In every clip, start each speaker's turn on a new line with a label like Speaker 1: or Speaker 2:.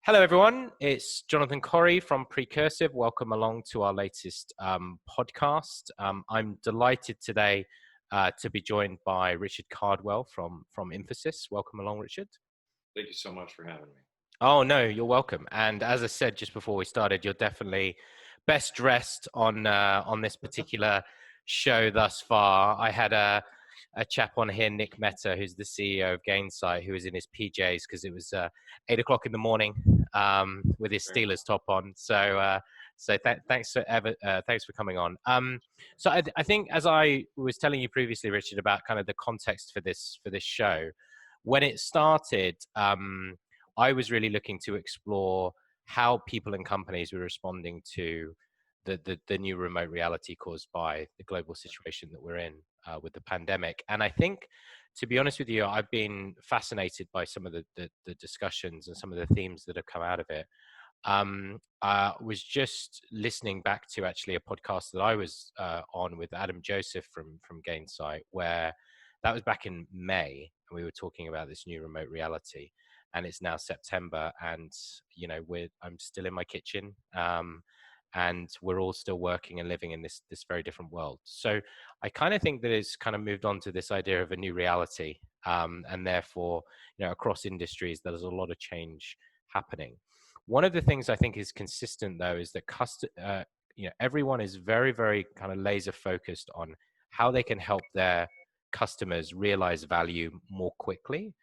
Speaker 1: Hello, everyone. It's Jonathan Corrie from Precursive. Welcome along to our latest podcast. I'm delighted today to be joined by Richard Cardwell from Infosys. Welcome along, Richard.
Speaker 2: Thank you so much for having me.
Speaker 1: Oh, no, you're welcome. And as I said just before we started, you're definitely best dressed on this particular show thus far. I had a chap on here, Nick Mehta, who's the CEO of Gainsight, who was in his PJs because it was 8 o'clock in the morning with his Steelers top on. So thanks for coming on. So I think, as I was telling you previously, Richard, about kind of the context for this show, when it started, I was really looking to explore how people and companies were responding to the new remote reality caused by the global situation that we're in with the pandemic. And I think, to be honest with you, I've been fascinated by some of the discussions and some of the themes that have come out of it. I was just listening back to actually a podcast that I was on with Adam Joseph from Gainsight, where that was back in May, and we were talking about this new remote reality. And it's now September, and I'm still in my kitchen, and we're all still working and living in this very different world. So I kind of think that it's kind of moved on to this idea of a new reality, and therefore, across industries, there's a lot of change happening. One of the things I think is consistent, though, is that everyone is very, very kind of laser focused on how they can help their customers realize value more quickly.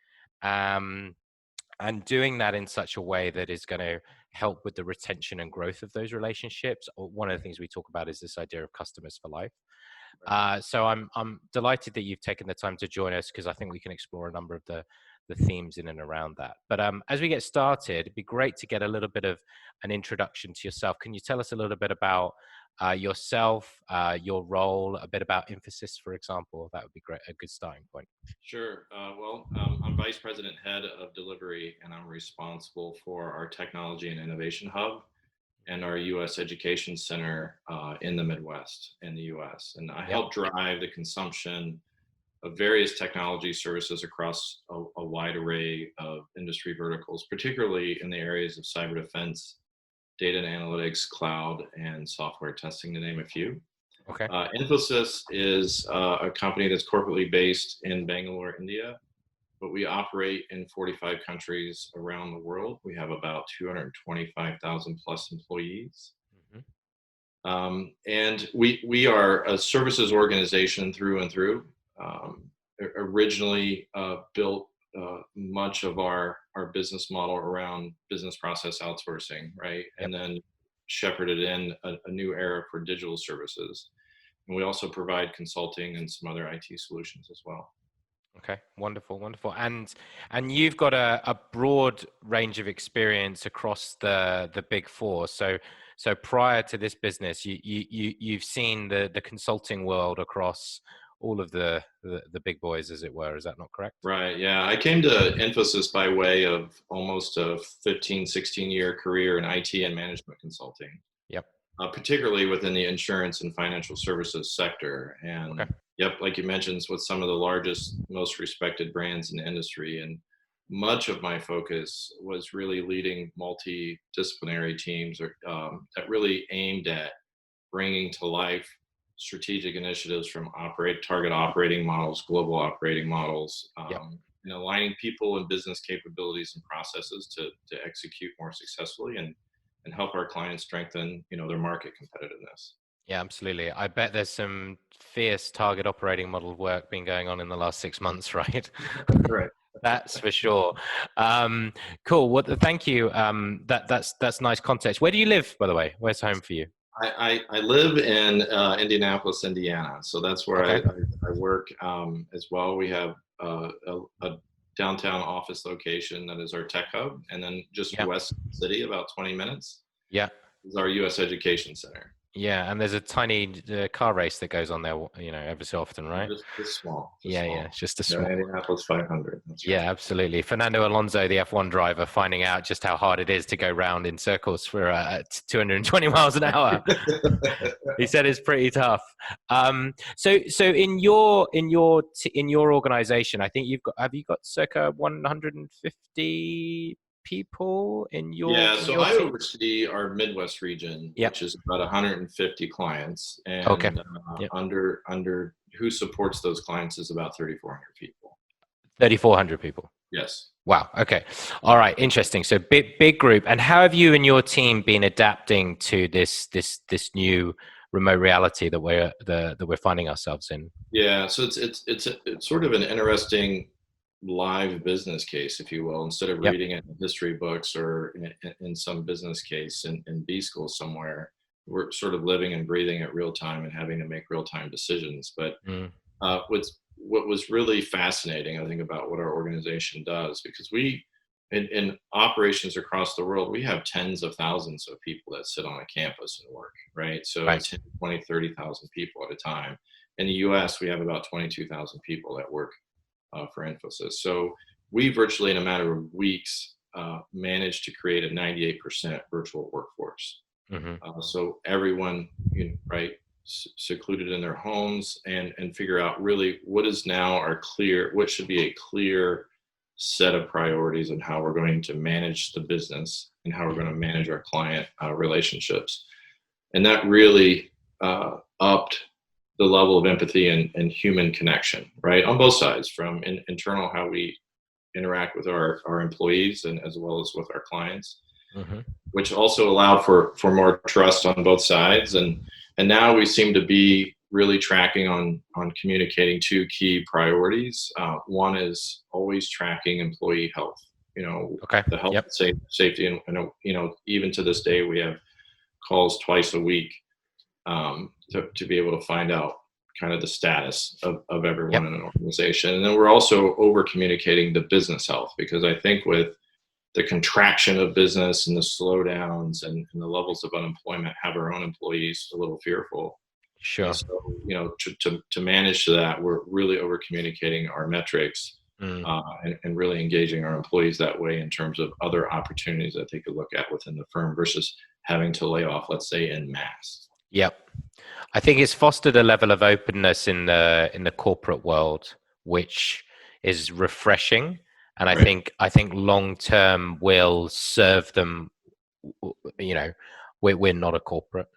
Speaker 1: And doing that in such a way that is going to help with the retention and growth of those relationships. One of the things we talk about is this idea of customers for life. So I'm delighted that you've taken the time to join us, because I think we can explore a number of the themes in and around that. But as we get started, it'd be great to get a little bit of an introduction to yourself. Can you tell us a little bit about yourself, your role, a bit about Infosys, for example? That would be great, a good starting point.
Speaker 2: Sure. I'm Vice President, Head of Delivery, and I'm responsible for our Technology and Innovation Hub and our U.S. Education Center in the Midwest in the U.S. And I help drive the consumption of various technology services across a wide array of industry verticals, particularly in the areas of cyber defense, data and analytics, cloud, and software testing, to name a few.
Speaker 1: Okay.
Speaker 2: Infosys is a company that's corporately based in Bangalore, India, but we operate in 45 countries around the world. We have about 225,000 plus employees. Mm-hmm. And we are a services organization through and through. Originally built much of our business model around business process outsourcing, right? Yep. And then shepherded in a new era for digital services. And we also provide consulting and some other IT solutions as well.
Speaker 1: Okay, wonderful. And you've got a broad range of experience across the big four. So prior to this business, you've seen the consulting world across all of the big boys, as it were. Is that not correct?
Speaker 2: Right. Yeah. I came to Infosys by way of almost a 15, 16-year career in IT and management consulting.
Speaker 1: Yep.
Speaker 2: Particularly within the insurance and financial services sector. And okay. Yep, like you mentioned, it's with some of the largest, most respected brands in the industry. And much of my focus was really leading multidisciplinary teams that really aimed at bringing to life strategic initiatives from target operating models, global operating models, and aligning people and business capabilities and processes to execute more successfully and help our clients strengthen, their market competitiveness.
Speaker 1: Yeah, absolutely. I bet there's some fierce target operating model work been going on in the last 6 months, right?
Speaker 2: Right.
Speaker 1: That's for sure. Cool. Well, thank you. That's nice context. Where do you live, by the way? Where's home for you?
Speaker 2: I live in Indianapolis, Indiana. So that's where I work as well. We have a downtown office location that is our tech hub. And then just west of the city, about 20 minutes, is our U.S. Education Center.
Speaker 1: Yeah, and there's a tiny car race that goes on there, every so often, right?
Speaker 2: Just small.
Speaker 1: It's just a small.
Speaker 2: Indianapolis 500. That's right.
Speaker 1: Yeah, absolutely. Fernando Alonso, the F1 driver, finding out just how hard it is to go round in circles for 220 miles an hour. He said it's pretty tough. So in your organization, I think have you got circa 150 people in
Speaker 2: Yeah,
Speaker 1: in
Speaker 2: so
Speaker 1: your
Speaker 2: I
Speaker 1: team?
Speaker 2: oversee our Midwest region,
Speaker 1: Yep.
Speaker 2: which is about 150 clients,
Speaker 1: Okay.
Speaker 2: and
Speaker 1: Yep.
Speaker 2: under who supports those clients is about 3,400 people.
Speaker 1: 3,400 people.
Speaker 2: Yes.
Speaker 1: Wow. Okay. All right. Interesting. So big group. And how have you and your team been adapting to this new remote reality that we're finding ourselves in?
Speaker 2: Yeah, so it's sort of an interesting live business case, if you will. Instead of
Speaker 1: Yep.
Speaker 2: reading it in history books or in some business case in B school somewhere, we're sort of living and breathing it real time and having to make real time decisions. But
Speaker 1: Mm.
Speaker 2: what was really fascinating, I think, about what our organization does, because we in operations across the world, we have tens of thousands of people that sit on a campus and work, right? So
Speaker 1: Right.
Speaker 2: 10, 20, 30,000 people at a time. In the US, we have about 22,000 people that work for Infosys. So we virtually, in a matter of weeks, managed to create a 98% virtual workforce.
Speaker 1: Hmm.
Speaker 2: So everyone, right, secluded in their homes, and figure out really what is now what should be a clear set of priorities and how we're going to manage the business and how we're going to manage our client relationships. And that really upped the level of empathy and human connection, right, on both sides, from internal, how we interact with our employees and as well as with our clients,
Speaker 1: Hmm.
Speaker 2: which also allowed for more trust on both sides. And now we seem to be really tracking on communicating two key priorities. One is always tracking employee health,
Speaker 1: Okay.
Speaker 2: the health
Speaker 1: Yep.
Speaker 2: and safety. And even to this day, we have calls twice a week to be able to find out kind of the status of everyone
Speaker 1: Yep.
Speaker 2: in an organization. And then we're also over communicating the business health, because I think with the contraction of business and the slowdowns and the levels of unemployment have our own employees a little fearful. And
Speaker 1: Sure.
Speaker 2: so, to manage that, we're really over communicating our metrics,
Speaker 1: Mm.
Speaker 2: and really engaging our employees that way in terms of other opportunities that they could look at within the firm versus having to lay off, let's say, en masse.
Speaker 1: Yep. I think it's fostered a level of openness in the corporate world, which is refreshing, and I
Speaker 2: Right.
Speaker 1: think long term will serve them. You know, we're not a corporate.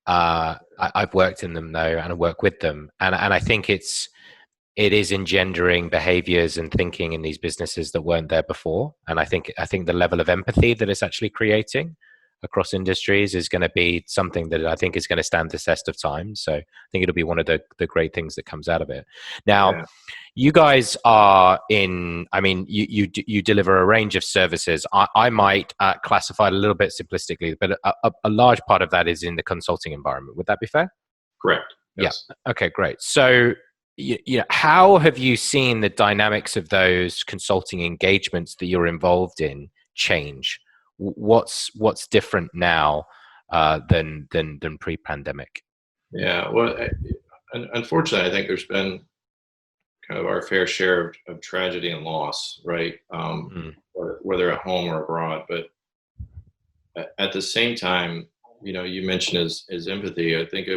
Speaker 1: I've worked in them though, and I work with them, and I think it is engendering behaviors and thinking in these businesses that weren't there before. And I think the level of empathy that it's actually creating across industries is going to be something that I think is going to stand the test of time. So I think it'll be one of the great things that comes out of it. Now,
Speaker 2: Yeah.
Speaker 1: you guys are in, I mean, you deliver a range of services. I might classify it a little bit simplistically, but a large part of that is in the consulting environment. Would that be fair?
Speaker 2: Correct.
Speaker 1: Yeah.
Speaker 2: Yes.
Speaker 1: Okay, great. So, how have you seen the dynamics of those consulting engagements that you're involved in change? What's different now than pre-pandemic?
Speaker 2: Yeah. Well, unfortunately, I think there's been kind of our fair share of tragedy and loss, right?
Speaker 1: Mm.
Speaker 2: Whether at home or abroad. But at the same time, you mentioned as empathy. I think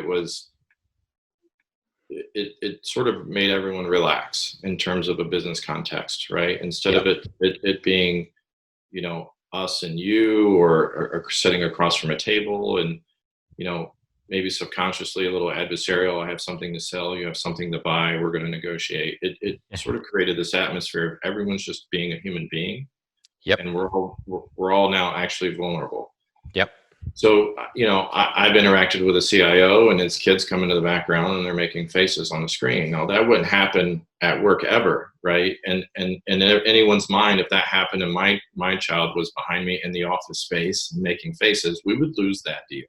Speaker 2: it sort of made everyone relax in terms of a business context, right? Instead
Speaker 1: Yep.
Speaker 2: of it being, us and you, or sitting across from a table, and you know maybe subconsciously a little adversarial. I have something to sell, you have something to buy, we're going to negotiate. It sort of created this atmosphere of everyone's just being a human being,
Speaker 1: Yep.
Speaker 2: and we're all now actually vulnerable.
Speaker 1: Yep.
Speaker 2: So, I've interacted with a CIO and his kids come into the background and they're making faces on the screen. Now, that wouldn't happen at work ever, right? And in anyone's mind, if that happened and my child was behind me in the office space making faces, we would lose that deal.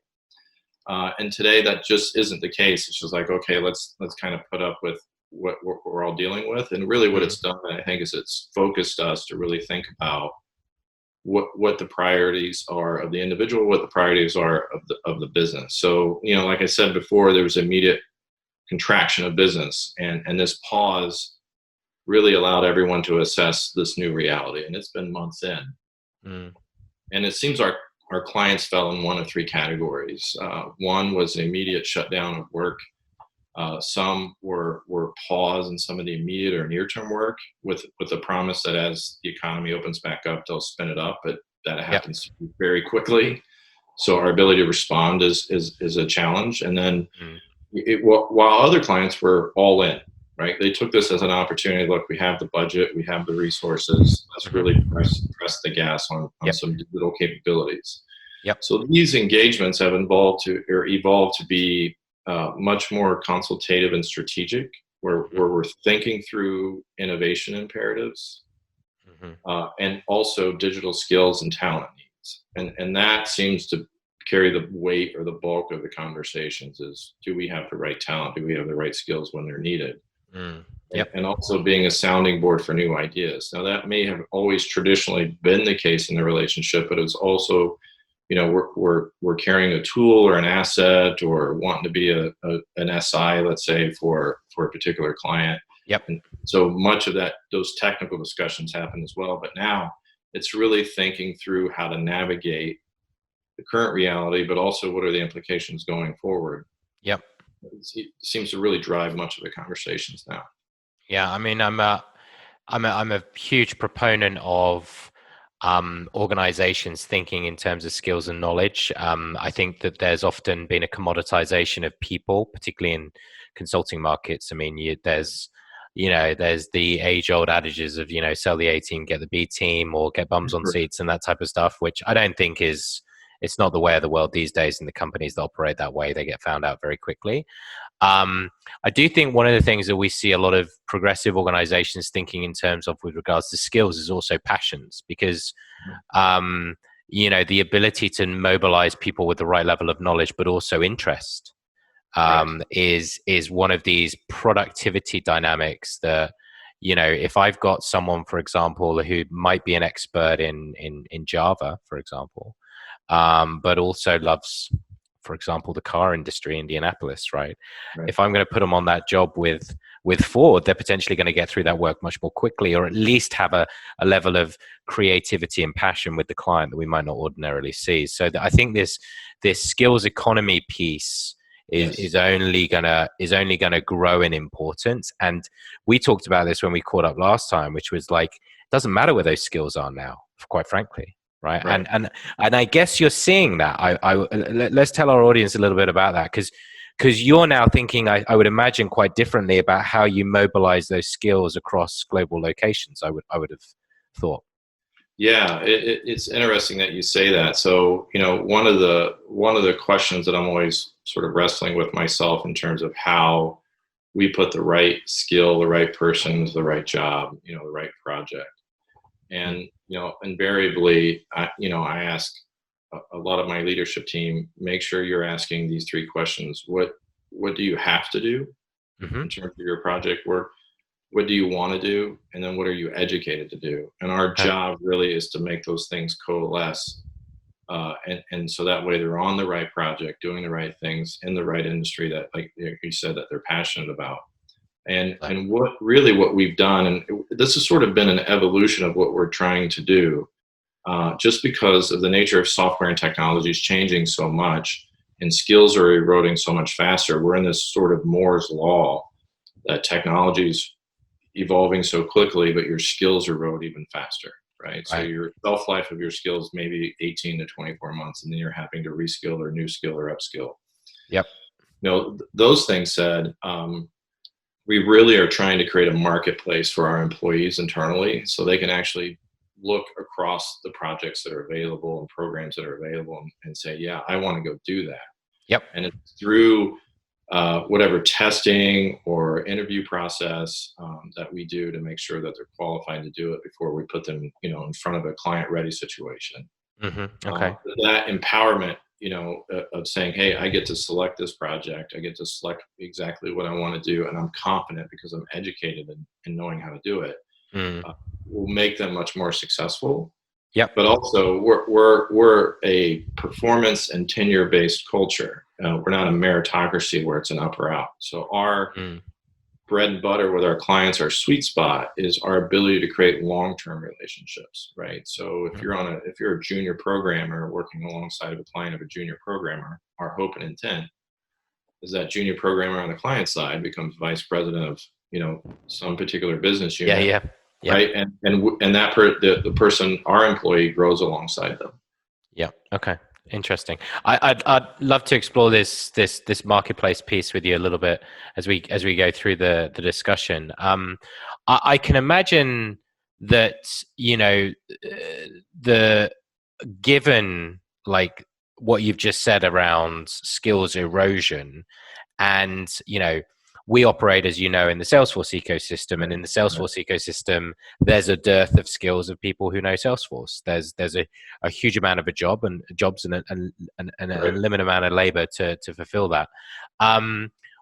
Speaker 2: And today, that just isn't the case. It's just like, okay, let's kind of put up with what we're all dealing with. And really, what
Speaker 1: Mm.
Speaker 2: it's done, I think, is it's focused us to really think about what the priorities are of the individual, what the priorities are of the business. So, like I said before, there was immediate contraction of business, and this pause really allowed everyone to assess this new reality. And it's been months in,
Speaker 1: Mm.
Speaker 2: and it seems our clients fell in one of three categories. One was an immediate shutdown of work. Some were paused in some of the immediate or near term work with the promise that as the economy opens back up, they'll spin it up. But that
Speaker 1: Yep.
Speaker 2: happens very quickly. So our ability to respond is a challenge. And then while other clients were all in, right? They took this as an opportunity. Look, we have the budget, we have the resources. Let's really press the gas on
Speaker 1: Yep.
Speaker 2: some digital capabilities.
Speaker 1: Yep.
Speaker 2: So these engagements have evolved to be much more consultative and strategic, where we're thinking through innovation imperatives and also digital skills and talent needs. And that seems to carry the weight or the bulk of the conversations is, do we have the right talent? Do we have the right skills when they're needed?
Speaker 1: Yep.
Speaker 2: And also being a sounding board for new ideas. Now that may have always traditionally been the case in the relationship, but it's also, you know, we're carrying a tool or an asset or wanting to be an SI, let's say, for a particular client.
Speaker 1: Yep.
Speaker 2: And so much of those technical discussions happen as well. But now it's really thinking through how to navigate the current reality, but also what are the implications going forward.
Speaker 1: Yep.
Speaker 2: It seems to really drive much of the conversations now.
Speaker 1: Yeah, I mean, I'm a huge proponent of organizations thinking in terms of skills and knowledge. I think that there's often been a commoditization of people, particularly in consulting markets. I mean, there's the age-old adages of, sell the A team, get the B team, or get bums on seats and that type of stuff, which I don't think it's not the way of the world these days. And the companies that operate that way, they get found out very quickly. I do think one of the things that we see a lot of progressive organizations thinking in terms of with regards to skills is also passions, because the ability to mobilize people with the right level of knowledge, but also interest, is one of these productivity dynamics that, if I've got someone, for example, who might be an expert in Java, for example, but also loves, for example, the car industry, Indianapolis, right? If I'm going to put them on that job with Ford, they're potentially going to get through that work much more quickly, or at least have a level of creativity and passion with the client that we might not ordinarily see. So I think this skills economy piece is only gonna grow in importance. And we talked about this when we caught up last time, which was like, it doesn't matter where those skills are now, quite frankly. Right. And I guess you're seeing that. Let's tell our audience a little bit about that, because you're now thinking, I would imagine, quite differently about how you mobilize those skills across global locations. I would have thought.
Speaker 2: Yeah, it's interesting that you say that. So, one of the questions that I'm always sort of wrestling with myself in terms of how we put the right skill, the right person to the right job, the right project. And, invariably, I ask a lot of my leadership team, make sure you're asking these three questions. What do you have to do in terms of your project work? What do you want to do? And then what are you educated to do? And our job really is to make those things coalesce. And so that way they're on the right project, doing the right things in the right industry that, like you said, that they're passionate about. And what we've done, and this has sort of been an evolution of what we're trying to do, just because of the nature of software and technology is changing so much, and skills are eroding so much faster. We're in this sort of Moore's law that technology's evolving so quickly, but your skills erode even faster, right? So your shelf life of your skills maybe 18 to 24 months, and then you're having to reskill or new skill or upskill.
Speaker 1: Yep.
Speaker 2: Those things said, we really are trying to create a marketplace for our employees internally, so they can actually look across the projects that are available and programs that are available and say, yeah, I want to go do that.
Speaker 1: Yep.
Speaker 2: And it's through whatever testing or interview process that we do to make sure that they're qualified to do it before we put them, in front of a client-ready situation.
Speaker 1: Okay.
Speaker 2: That empowerment, of saying, hey, I get to select this project. I get to select exactly what I want to do, and I'm confident because I'm educated in knowing how to do it. Will make them much more successful.
Speaker 1: Yep.
Speaker 2: But also, we're a performance and tenure-based culture. We're not a meritocracy where it's an up or out. So our bread and butter with our clients, our sweet spot is our ability to create long-term relationships, right? So if you're a junior programmer working alongside of a client of a junior programmer, our hope and intent is that junior programmer on the client side becomes vice president of, some particular business unit.
Speaker 1: Yeah.
Speaker 2: right? And the person, our employee, grows alongside them.
Speaker 1: Yeah. Okay. Interesting. I'd love to explore this marketplace piece with you a little bit as we go through the discussion. I can imagine that, the given, like, what you've just said around skills erosion, and we operate, as you know, in the Salesforce ecosystem, and in the Salesforce ecosystem there's a dearth of skills of people who know Salesforce. There's a huge amount of jobs and an unlimited amount of labor to fulfill that.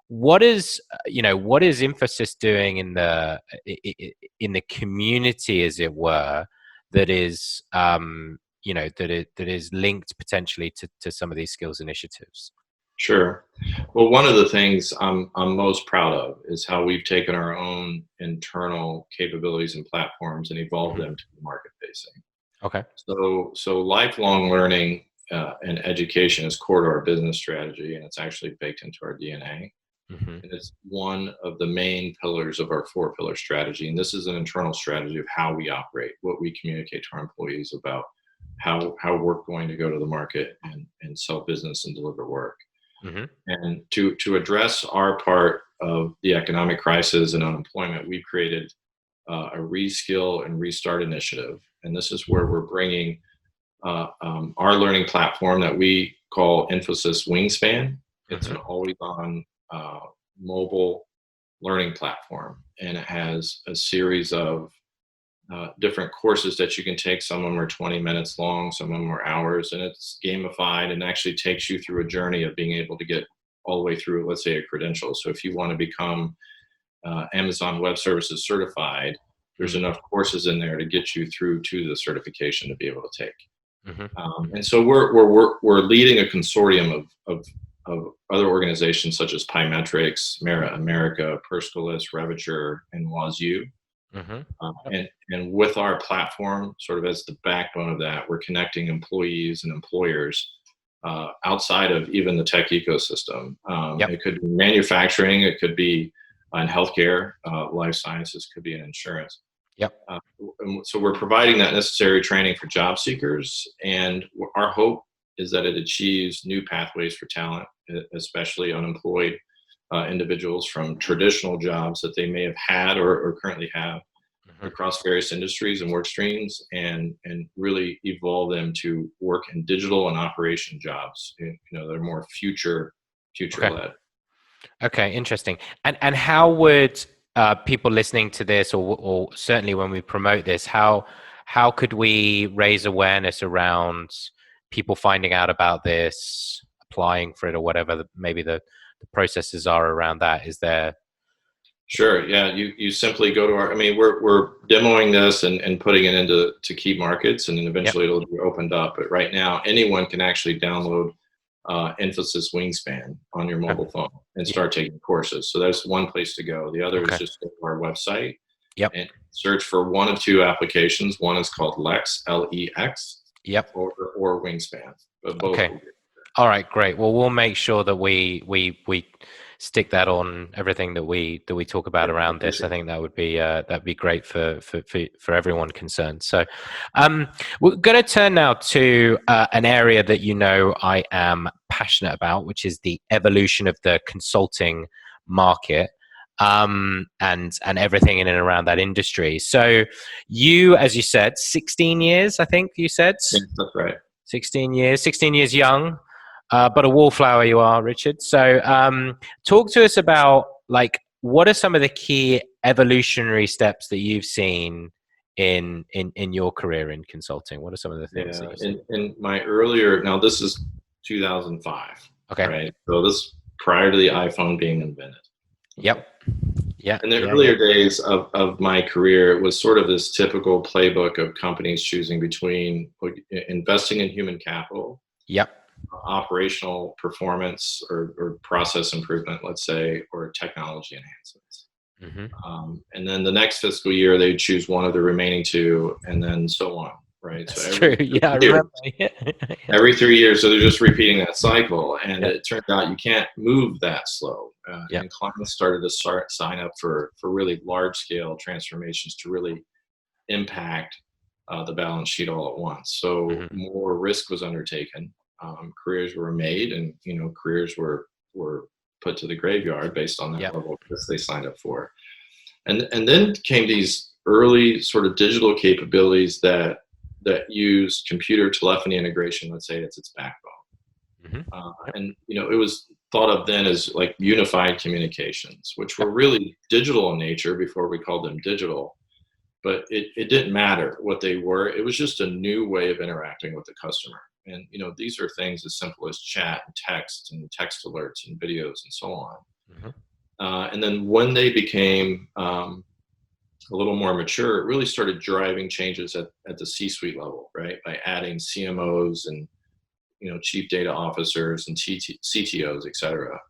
Speaker 1: What is what is Infosys doing in the community, as it were, that is that is linked potentially to some of these skills initiatives?
Speaker 2: Sure. Well, one of the things I'm most proud of is how we've taken our own internal capabilities and platforms and evolved them to be market facing.
Speaker 1: Okay.
Speaker 2: So lifelong learning and education is core to our business strategy, and it's actually baked into our DNA. And it's one of the main pillars of our 4-pillar strategy. And this is an internal strategy of how we operate, what we communicate to our employees about how we're going to go to the market and sell business and deliver work. And to address our part of the economic crisis and unemployment, we've created a reskill and restart initiative. And this is where we're bringing our learning platform that we call Infosys Wingspan. It's an always-on mobile learning platform, and it has a series of different courses that you can take. Some of them are 20 minutes long, some of them are hours, and it's gamified and actually takes you through a journey of being able to get all the way through, let's say, a credential. So if you want to become Amazon Web Services certified, there's enough courses in there to get you through to the certification to be able to take. And so we're leading a consortium of other organizations such as Pymetrics, Mera America, Perscalis, Reviture, and Wazoo. And with our platform sort of as the backbone of that, we're connecting employees and employers outside of even the tech ecosystem. It could be manufacturing, it could be in healthcare, life sciences, could be in insurance. So we're providing that necessary training for job seekers, and our hope is that it achieves new pathways for talent, especially unemployed individuals from traditional jobs that they may have had or currently have across various industries and work streams, and really evolve them to work in digital and operation jobs. They're more future led.
Speaker 1: Okay, interesting. And how would people listening to this, or certainly when we promote this, how could we raise awareness around people finding out about this, applying for it, or whatever maybe the processes are around that? Is there?
Speaker 2: Sure. Yeah. You simply go to we're demoing this and putting it into key markets, and then eventually it'll be opened up. But right now, anyone can actually download Infosys Wingspan on your mobile phone and start taking courses. So that's one place to go. The other is just go to our website and search for one of two applications. One is called Lex, Lex, or Wingspan. But both will be.
Speaker 1: All right, great. Well, we'll make sure that we stick that on everything that we talk about around this. I think that'd be great for everyone concerned. So, we're going to turn now to an area that I am passionate about, which is the evolution of the consulting market, and everything in and around that industry. So, you, as you said, 16 years, I think you said.
Speaker 2: Yes, that's right.
Speaker 1: 16 years young. But a wallflower you are, Richard. So talk to us about, what are some of the key evolutionary steps that you've seen in your career in consulting? What are some of the things that you've seen?
Speaker 2: In my earlier, now this is 2005.
Speaker 1: Okay.
Speaker 2: Right. So this prior to the iPhone being invented.
Speaker 1: Yep. Yeah.
Speaker 2: In the earlier days of my career, it was sort of this typical playbook of companies choosing between investing in human capital. Operational performance or process improvement, let's say, or technology enhancements. And then the next fiscal year, they choose one of the remaining two, and then so on, right?
Speaker 1: That's true. I remember.
Speaker 2: Every 3 years, so they're just repeating that cycle. And it turned out you can't move that slow. And clients started to sign up for really large-scale transformations to really impact the balance sheet all at once. So
Speaker 1: Mm-hmm.
Speaker 2: more risk was undertaken, careers were made, and careers were put to the graveyard based on that
Speaker 1: Yep.
Speaker 2: level of risk they signed up for. And then came these early sort of digital capabilities that use computer telephony integration. Let's say it's its backbone.
Speaker 1: Mm-hmm. Yep.
Speaker 2: And it was thought of then as like unified communications, which
Speaker 1: Yep.
Speaker 2: were really digital in nature before we called them digital. But it didn't matter what they were. It was just a new way of interacting with the customer. And these are things as simple as chat and text alerts and videos and so on.
Speaker 1: Mm-hmm.
Speaker 2: And then when they became a little more mature, it really started driving changes at the C-suite level, right? By adding CMOs and chief data officers and CTOs, et cetera.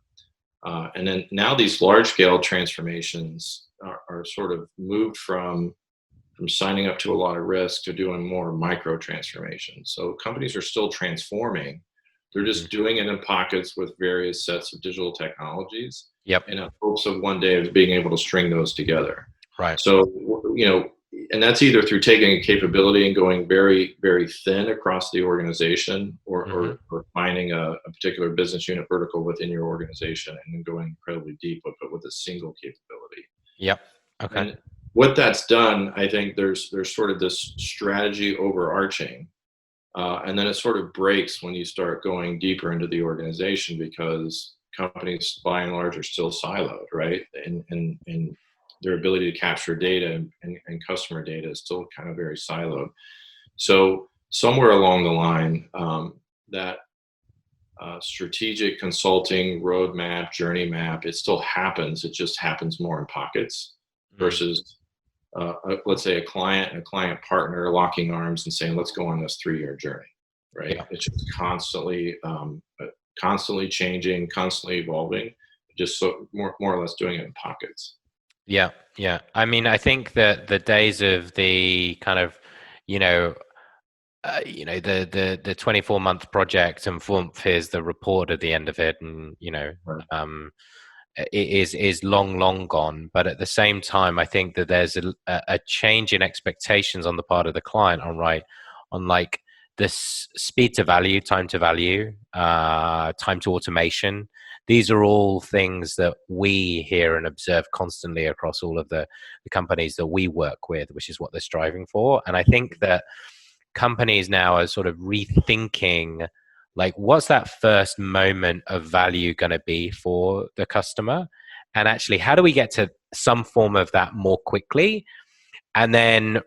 Speaker 2: And then now these large-scale transformations are sort of moved from signing up to a lot of risk to doing more micro transformations. So companies are still transforming. They're just doing it in pockets with various sets of digital technologies.
Speaker 1: Yep.
Speaker 2: In hopes of one day of being able to string those together.
Speaker 1: Right.
Speaker 2: So, and that's either through taking a capability and going very, very thin across the organization, or finding a particular business unit vertical within your organization and then going incredibly deep with a single capability.
Speaker 1: Yep. Okay.
Speaker 2: And what that's done, I think there's sort of this strategy overarching, and then it sort of breaks when you start going deeper into the organization, because companies by and large are still siloed, right? And their ability to capture data and customer data is still kind of very siloed. So somewhere along the line, that strategic consulting roadmap, journey map, it still happens. It just happens more in pockets versus, let's say, a client and a client partner locking arms and saying, let's go on this 3-year journey, right?
Speaker 1: Yeah.
Speaker 2: It's just constantly changing, constantly evolving, just so more or less doing it in pockets.
Speaker 1: Yeah. Yeah. I mean, I think that the days of the kind of, the 24-month project and here's the report at the end of it, and
Speaker 2: Right.
Speaker 1: it is long gone. But at the same time, I think that there's a change in expectations on the part of the client on like this speed to value, time to value, time to automation. These are all things that we hear and observe constantly across all of the companies that we work with, which is what they're striving for. And I think that companies now are sort of rethinking, like, what's that first moment of value going to be for the customer? And actually, how do we get to some form of that more quickly? And then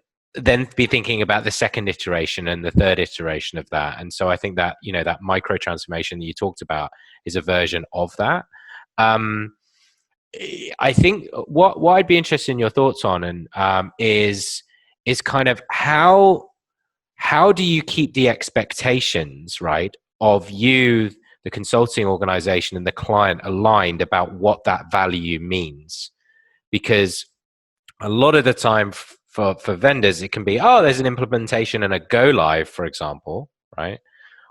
Speaker 1: be thinking about the second iteration and the third iteration of that. And so I think that, that micro transformation that you talked about is a version of that. I think what I'd be interested in your thoughts on, and is kind of how do you keep the expectations, right, of you, the consulting organization, and the client aligned about what that value means? Because a lot of the time for vendors, it can be, oh, there's an implementation and a go live, for example, right?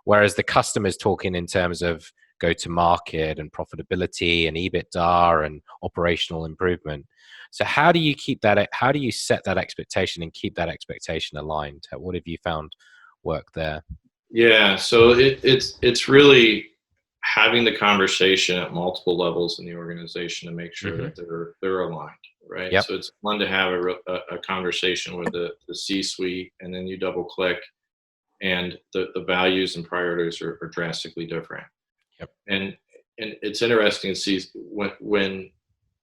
Speaker 1: Whereas the customer's talking in terms of go to market and profitability and EBITDA and operational improvement. So how do you keep that? How do you set that expectation and keep that expectation aligned? What have you found work there?
Speaker 2: Yeah, so it's really having the conversation at multiple levels in the organization to make sure that they're aligned, right?
Speaker 1: Yep.
Speaker 2: So it's fun to have a conversation with the C-suite, and then you double click, and the values and priorities are drastically different.
Speaker 1: Yep.
Speaker 2: And it's interesting to see when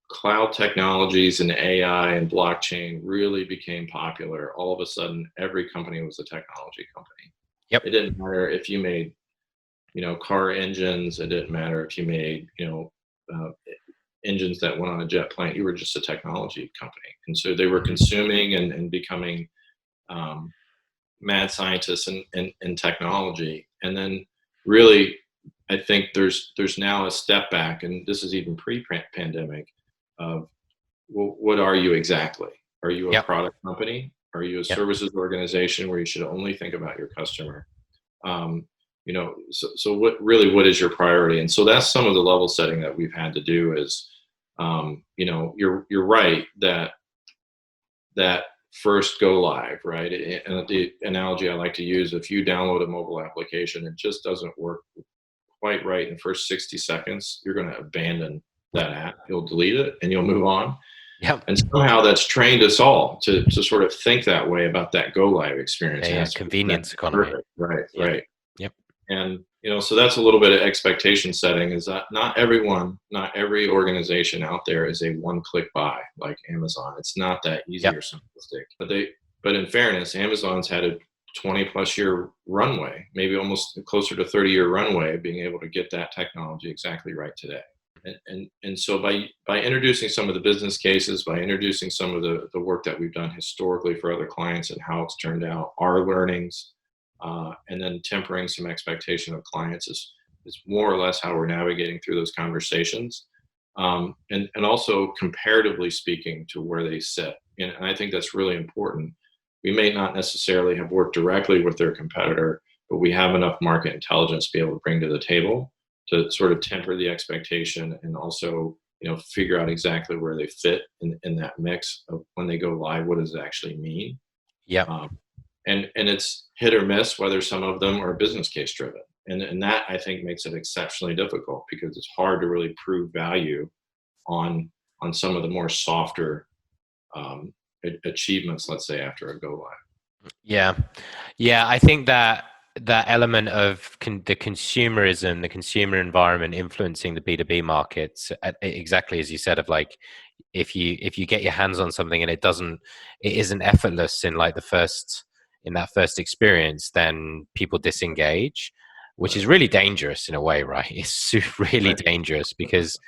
Speaker 2: cloud technologies and AI and blockchain really became popular, all of a sudden every company was a technology company.
Speaker 1: Yep.
Speaker 2: It didn't matter if you made, car engines. It didn't matter if you made, engines that went on a jet plane. You were just a technology company. And so they were consuming and becoming mad scientists in technology. And then really, I think there's now a step back, and this is even pre-pandemic, of, well, what are you exactly? Are you a
Speaker 1: Yep.
Speaker 2: product company? Are you a services organization where you should only think about your customer? So what is your priority? And so that's some of the level setting that we've had to do is, you're right that first go live, right? And the analogy I like to use, if you download a mobile application, it just doesn't work quite right in the first 60 seconds, you're going to abandon that app. You'll delete it and you'll move on.
Speaker 1: Yep.
Speaker 2: And somehow that's trained us all to sort of think that way about that go live experience.
Speaker 1: Yeah, convenience economy.
Speaker 2: Perfect. Right,
Speaker 1: Yep.
Speaker 2: right.
Speaker 1: Yep.
Speaker 2: And, so that's a little bit of expectation setting, is that not every organization out there is a one-click buy like Amazon. It's not that easy or simplistic. But in fairness, Amazon's had a 20 plus year runway, maybe almost closer to 30-year runway, being able to get that technology exactly right today. And so by introducing some of the business cases, by introducing some of the work that we've done historically for other clients and how it's turned out, our learnings, and then tempering some expectation of clients is more or less how we're navigating through those conversations. And also comparatively speaking to where they sit. And I think that's really important. We may not necessarily have worked directly with their competitor, but we have enough market intelligence to be able to bring to the table to sort of temper the expectation and also, figure out exactly where they fit in that mix of when they go live, what does it actually mean?
Speaker 1: Yeah.
Speaker 2: And it's hit or miss whether some of them are business case driven. And that, I think, makes it exceptionally difficult because it's hard to really prove value on some of the more softer achievements, let's say, after a go live.
Speaker 1: Yeah. I think that element of the consumerism, the consumer environment influencing the B2B markets, exactly as you said, of like, if you get your hands on something and it isn't effortless in like that first experience, then people disengage, which is really dangerous in a way, right? It's really dangerous because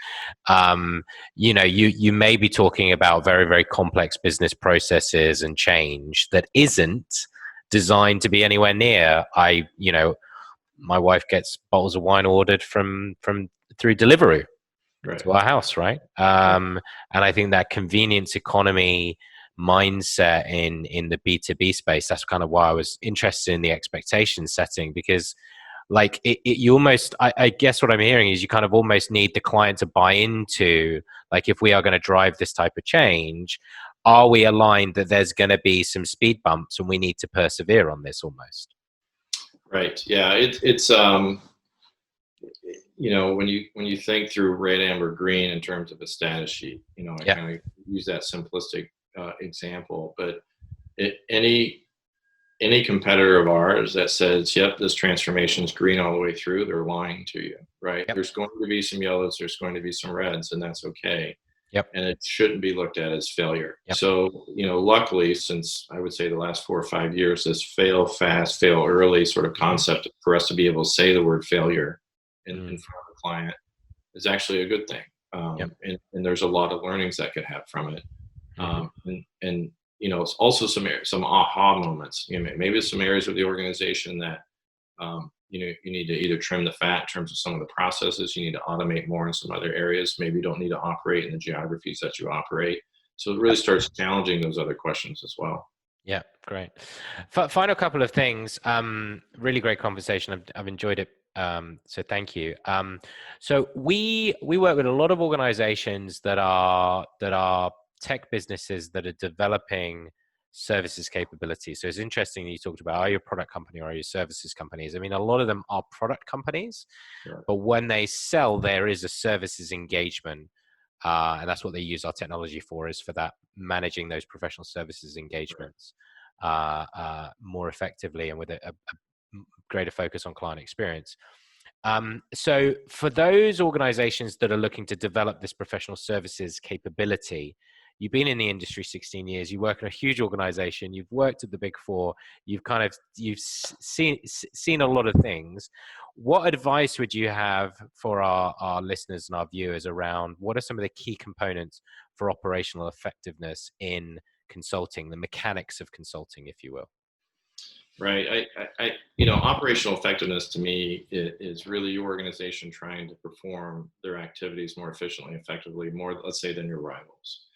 Speaker 1: you may be talking about very, very complex business processes and change that isn't designed to be anywhere near. My wife gets bottles of wine ordered through Deliveroo to our house, right? And I think that convenience economy mindset in the B2B space, that's kind of why I was interested in the expectation setting, because like you almost, I guess what I'm hearing is you kind of almost need the client to buy into, like, if we are going to drive this type of change, are we aligned that there's going to be some speed bumps and we need to persevere on this almost?
Speaker 2: Right. Yeah. It's when you think through red, amber, green in terms of a status sheet, I kind of use that simplistic example, but any competitor of ours that says, yep, this transformation is green all the way through, they're lying to you, right? There's going to be some yellows, there's going to be some reds, and that's okay. And it shouldn't be looked at as failure. So, luckily, since I would say the last 4 or 5 years, this fail fast, fail early sort of concept for us to be able to say the word failure in front of the client is actually a good thing. And there's a lot of learnings that could have from it. And it's also some aha moments. Maybe some areas of the organization that you need to either trim the fat in terms of some of the processes. You need to automate more in some other areas. Maybe you don't need to operate in the geographies that you operate. So it really starts challenging those other questions as well.
Speaker 1: Yeah, great. Final couple of things. Really great conversation. I've enjoyed it. So thank you. So we work with a lot of organizations that are tech businesses that are developing services capabilities. So it's interesting that you talked about, are you a product company or are you services companies? I mean, a lot of them are product companies, but when they sell, there is a services engagement. And that's what they use our technology for, is for that, managing those professional services engagements more effectively and with a greater focus on client experience. So for those organizations that are looking to develop this professional services capability, you've been in the industry 16 years, you work in a huge organization, you've worked at the Big Four, you've seen a lot of things. What advice would you have for our listeners and our viewers around what are some of the key components for operational effectiveness in consulting, the mechanics of consulting, if you will?
Speaker 2: Right. Operational effectiveness to me is really your organization trying to perform their activities more efficiently, effectively, more, let's say, than your rivals.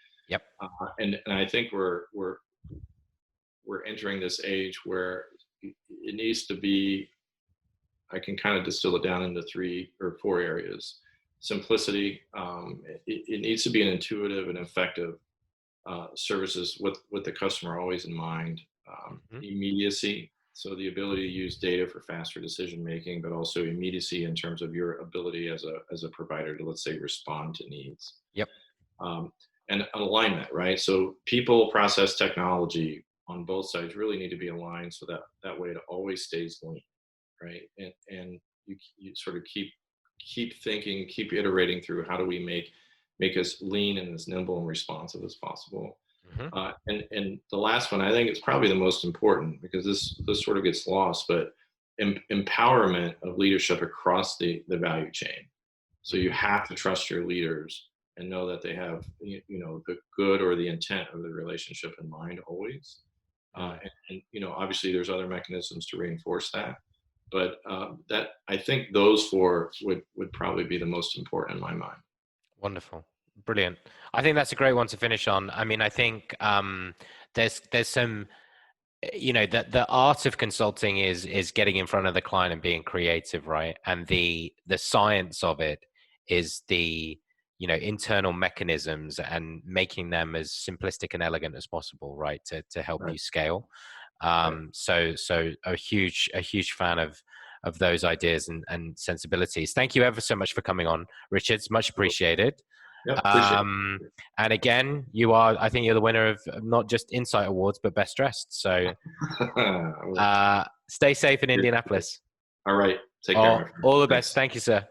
Speaker 2: And I think we're entering this age where it needs to be, I can kind of distill it down into 3 or 4 areas. Simplicity. It needs to be an intuitive and effective services with the customer always in mind.
Speaker 1: Mhm.
Speaker 2: Immediacy, so the ability to use data for faster decision making, but also immediacy in terms of your ability as a provider to, let's say, respond to needs.
Speaker 1: Yep.
Speaker 2: um, and alignment, right? So people, process, technology on both sides really need to be aligned so that that way it always stays lean, right? And you sort of keep thinking, keep iterating through how do we make us lean and as nimble and responsive as possible.
Speaker 1: Mhm.
Speaker 2: And the last one, I think it's probably the most important because this sort of gets lost, but empowerment of leadership across the value chain. So you
Speaker 1: Mhm.
Speaker 2: have to trust your leaders and know that they have the good or the intent of the relationship in mind always.
Speaker 1: Mm.
Speaker 2: And obviously there's other mechanisms to reinforce that, but that I think those four would probably be the most important in my mind.
Speaker 1: Wonderful. Brilliant. I think that's a great one to finish on. I mean, I think there's some, the art of consulting is getting in front of the client and being creative, right? And the science of it is the internal mechanisms and making them as simplistic and elegant as possible, right? To help
Speaker 2: Right.
Speaker 1: you scale.
Speaker 2: Right.
Speaker 1: So a huge fan of those ideas and sensibilities. Thank you ever so much for coming on, Richard. It's much appreciated.
Speaker 2: Yep. Appreciate
Speaker 1: Um, and again, I think you're the winner of not just Insight Awards, but Best Dressed. So
Speaker 2: it.
Speaker 1: stay safe in Indianapolis.
Speaker 2: All right. Take care, my
Speaker 1: All,
Speaker 2: friend.
Speaker 1: all the best.
Speaker 2: Thanks.
Speaker 1: Thank you, sir.